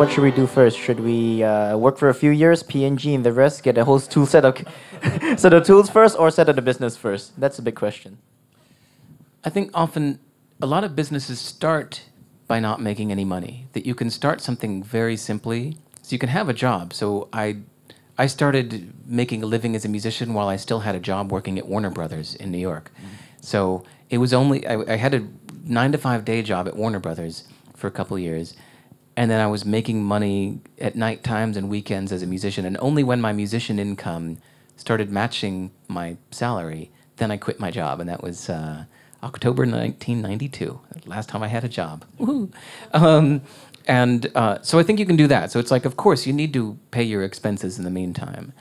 what should we do first? Should we work for a few years, P&G, and the rest, get a whole tool set of set of tools first, or set up the business first? That's a big question. I think often a lot of businesses start by not making any money. That you can start something very simply, so you can have a job. So I started making a living as a musician while I still had a job working at Warner Brothers in New York. So it was only, I had a 9-to-5 day job at Warner Brothers for a couple years, and then I was making money at night times and weekends as a musician, and only when my musician income started matching my salary, then I quit my job, and that was October 1992, last time I had a job. So I think you can do that. So it's like, of course, you need to pay your expenses in the meantime.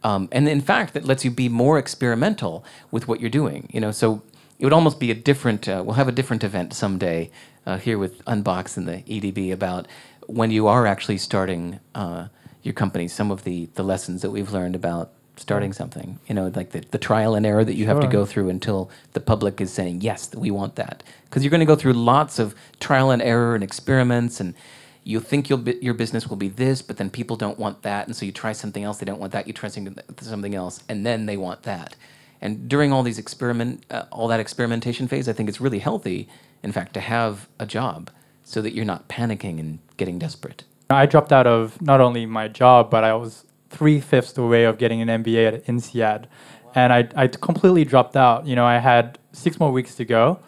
And in fact, that lets you be more experimental with what you're doing. You know, so it would almost be a different, we'll have a different event someday here with Unbox and the EDB about when you are actually starting your company, some of the lessons that we've learned about starting something, you know, like the trial and error that you have to go through until the public is saying, yes, we want that. Because you're going to go through lots of trial and error and experiments, and you think your business will be this, but then people don't want that, and so you try something else, they don't want that, you try something else, and then they want that. And during all these all that experimentation phase, I think it's really healthy, in fact, to have a job so that you're not panicking and getting desperate. I dropped out of not only my job, but I was 3/5 away of getting an MBA at INSEAD, and I completely dropped out. You know, I had 6 more weeks to go,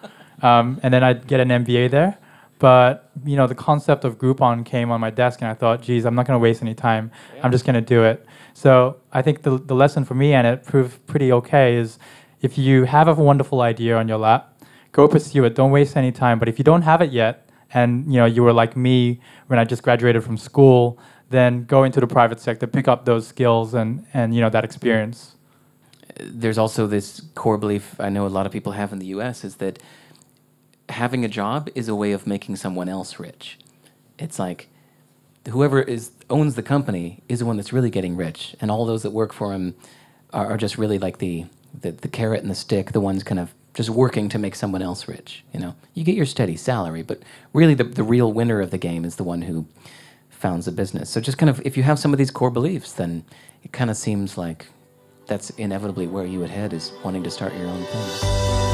and then I'd get an MBA there. But you know, the concept of Groupon came on my desk, and I thought, geez, I'm not going to waste any time. I'm just going to do it. So I think the lesson for me, and it proved pretty okay, is if you have a wonderful idea on your lap, go pursue it. Don't waste any time. But if you don't have it yet, and you know, you were like me when I just graduated from school, then go into the private sector, pick up those skills and you know, that experience. There's also this core belief I know a lot of people have in the US is that having a job is a way of making someone else rich. It's like whoever owns the company is the one that's really getting rich, and all those that work for him are just really like the carrot and the stick, the ones kind of just working to make someone else rich. You know, you get your steady salary, but really the real winner of the game is the one who founds a business. So just kind of, if you have some of these core beliefs, then it kind of seems like that's inevitably where you would head, is wanting to start your own thing.